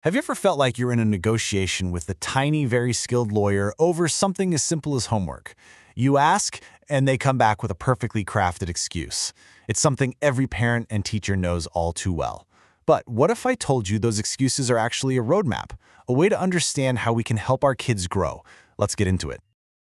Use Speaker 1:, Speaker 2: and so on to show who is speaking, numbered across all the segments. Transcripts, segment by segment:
Speaker 1: Have you ever felt like you're in a negotiation with a tiny, very skilled lawyer over something as simple as homework? You ask, and they come back with a perfectly crafted excuse. It's something every parent and teacher knows all too well. But what if I told you those excuses are actually a roadmap, a way to understand how we can help our kids grow? Let's get into it.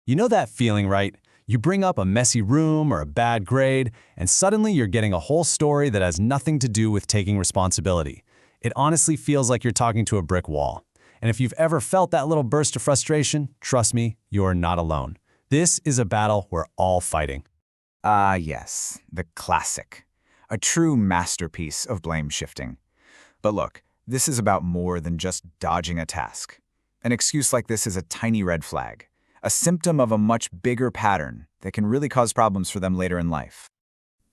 Speaker 2: You know that feeling, right? You bring up a messy room or a bad grade, and suddenly you're getting a whole story that has nothing to do with taking responsibility. It honestly feels like you're talking to a brick wall. And if you've ever felt that little burst of frustration, trust me, you're not alone. This is a battle we're all fighting.
Speaker 3: Yes, the classic. A true masterpiece of blame shifting. But look, this is about more than just dodging a task. An excuse like this is a tiny red flag, a symptom of a much bigger pattern that can really cause problems for them later in life.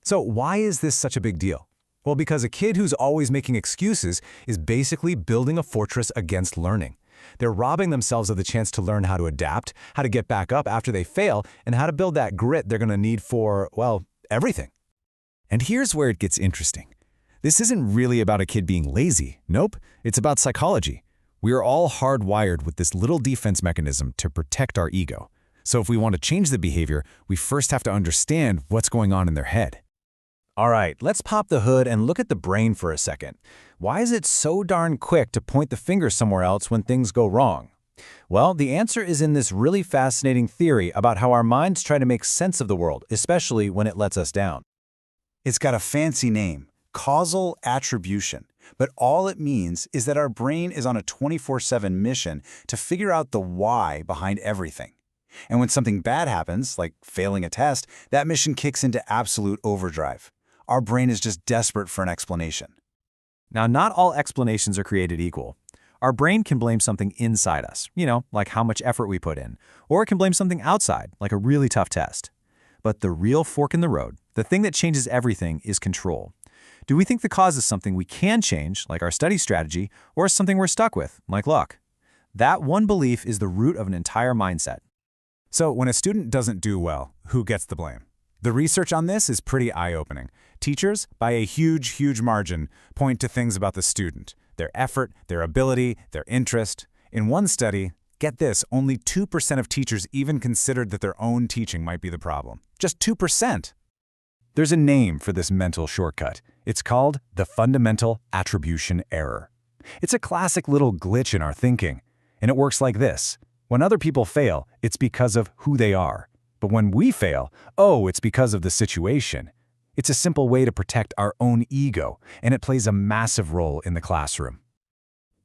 Speaker 2: So why is this such a big deal? Well, because a kid who's always making excuses is basically building a fortress against learning. They're robbing themselves of the chance to learn how to adapt, how to get back up after they fail, and how to build that grit they're going to need for, well, everything. And here's where it gets interesting. This isn't really about a kid being lazy. Nope, it's about psychology. We are all hardwired with this little defense mechanism to protect our ego. So if we want to change the behavior, we first have to understand what's going on in their head.
Speaker 1: All right, let's pop the hood and look at the brain for a second. Why is it so darn quick to point the finger somewhere else when things go wrong? Well, the answer is in this really fascinating theory about how our minds try to make sense of the world, especially when it lets us down. It's got a fancy name, causal attribution, but all it means is that our brain is on a 24/7 mission to figure out the why behind everything. And when something bad happens, like failing a test, that mission kicks into absolute overdrive. Our brain is just desperate for an explanation. Now, not all explanations are created equal. Our brain can blame something inside us, like how much effort we put in, or it can blame something outside, like a really tough test. But the real fork in the road, the thing that changes everything, is control. Do we think the cause is something we can change, like our study strategy, or something we're stuck with, like luck? That one belief is the root of an entire mindset.
Speaker 2: So when a student doesn't do well, who gets the blame? The research on this is pretty eye-opening. Teachers, by a huge margin, point to things about the student, their effort, their ability, their interest. In one study, get this, only 2% of teachers even considered that their own teaching might be the problem. Just 2%. There's a name for this mental shortcut. It's called the Fundamental Attribution Error. It's a classic little glitch in our thinking, and it works like this. When other people fail, it's because of who they are. But when we fail, it's because of the situation. It's a simple way to protect our own ego, and it plays a massive role in the classroom.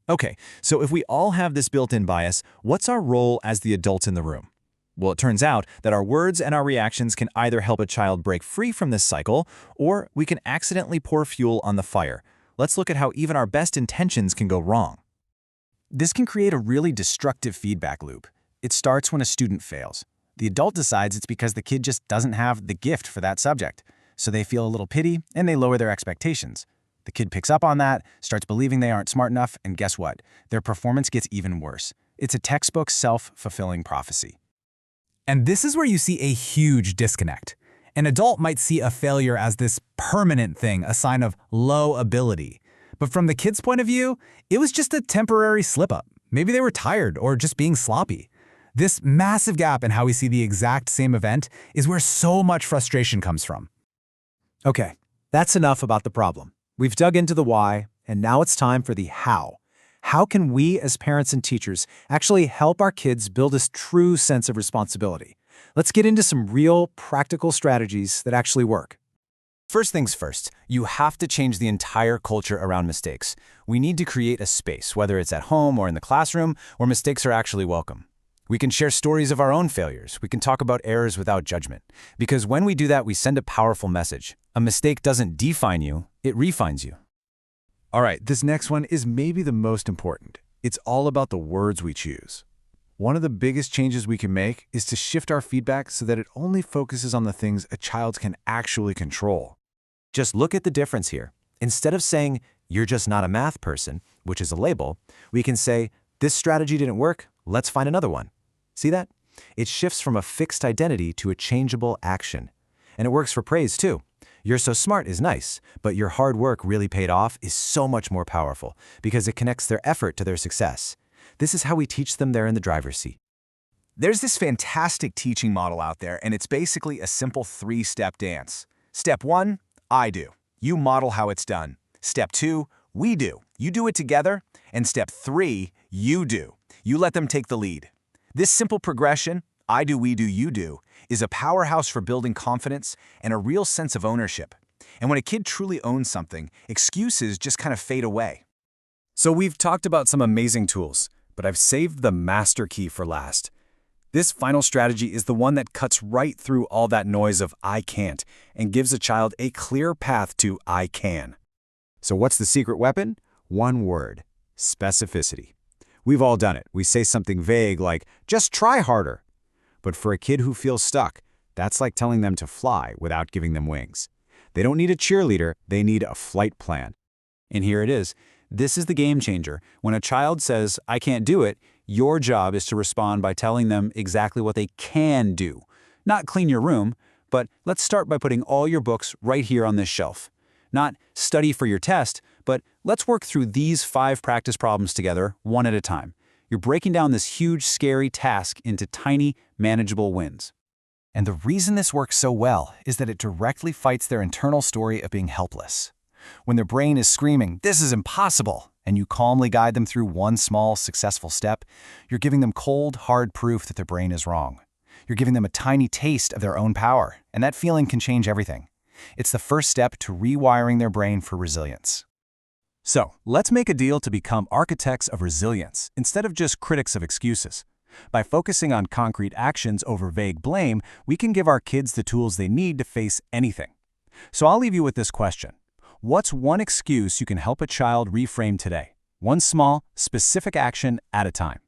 Speaker 1: Okay, so if we all have this built-in bias, what's our role as the adults in the room? Well, it turns out that our words and our reactions can either help a child break free from this cycle, or we can accidentally pour fuel on the fire. Let's look at how even our best intentions can go wrong. This can create a really destructive feedback loop. It starts when a student fails. The adult decides it's because the kid just doesn't have the gift for that subject. So they feel a little pity and they lower their expectations. The kid picks up on that, starts believing they aren't smart enough, and guess what? Their performance gets even worse. It's a textbook self-fulfilling prophecy.
Speaker 2: And this is where you see a huge disconnect. An adult might see a failure as this permanent thing, a sign of low ability. But from the kid's point of view, it was just a temporary slip-up. Maybe they were tired or just being sloppy. This massive gap in how we see the exact same event is where so much frustration comes from.
Speaker 1: Okay, that's enough about the problem. We've dug into the why, and now it's time for the how. How can we as parents and teachers actually help our kids build this true sense of responsibility? Let's get into some real, practical strategies that actually work. First things first, you have to change the entire culture around mistakes. We need to create a space, whether it's at home or in the classroom, where mistakes are actually welcome. We can share stories of our own failures. We can talk about errors without judgment. Because when we do that, we send a powerful message. A mistake doesn't define you, it refines you. All right, this next one is maybe the most important. It's all about the words we choose. One of the biggest changes we can make is to shift our feedback so that it only focuses on the things a child can actually control. Just look at the difference here. Instead of saying, "You're just not a math person," which is a label, we can say, "This strategy didn't work, let's find another one." See that? It shifts from a fixed identity to a changeable action. And it works for praise too. You're so smart is nice, but your hard work really paid off is so much more powerful because it connects their effort to their success. This is how we teach them they're in the driver's seat.
Speaker 3: There's this fantastic teaching model out there, and it's basically a simple 3-step dance. Step 1, I do. You model how it's done. Step 2, we do. You do it together. And step 3, you do. You let them take the lead. This simple progression, I do, we do, you do, is a powerhouse for building confidence and a real sense of ownership. And when a kid truly owns something, excuses just kind of fade away.
Speaker 2: So we've talked about some amazing tools, but I've saved the master key for last. This final strategy is the one that cuts right through all that noise of I can't and gives a child a clear path to I can.
Speaker 1: So what's the secret weapon? One word: specificity. We've all done it. We say something vague like, just try harder. But for a kid who feels stuck, that's like telling them to fly without giving them wings. They don't need a cheerleader, they need a flight plan. And here it is. This is the game changer. When a child says, I can't do it, your job is to respond by telling them exactly what they can do. Not clean your room, but let's start by putting all your books right here on this shelf. Not study for your test, but let's work through these 5 practice problems together, one at a time. You're breaking down this huge, scary task into tiny, manageable wins. And the reason this works so well is that it directly fights their internal story of being helpless. When their brain is screaming, this is impossible, and you calmly guide them through one small, successful step, you're giving them cold, hard proof that their brain is wrong. You're giving them a tiny taste of their own power, and that feeling can change everything. It's the first step to rewiring their brain for resilience.
Speaker 2: So, let's make a deal to become architects of resilience instead of just critics of excuses. By focusing on concrete actions over vague blame, we can give our kids the tools they need to face anything. So I'll leave you with this question. What's one excuse you can help a child reframe today? One small, specific action at a time.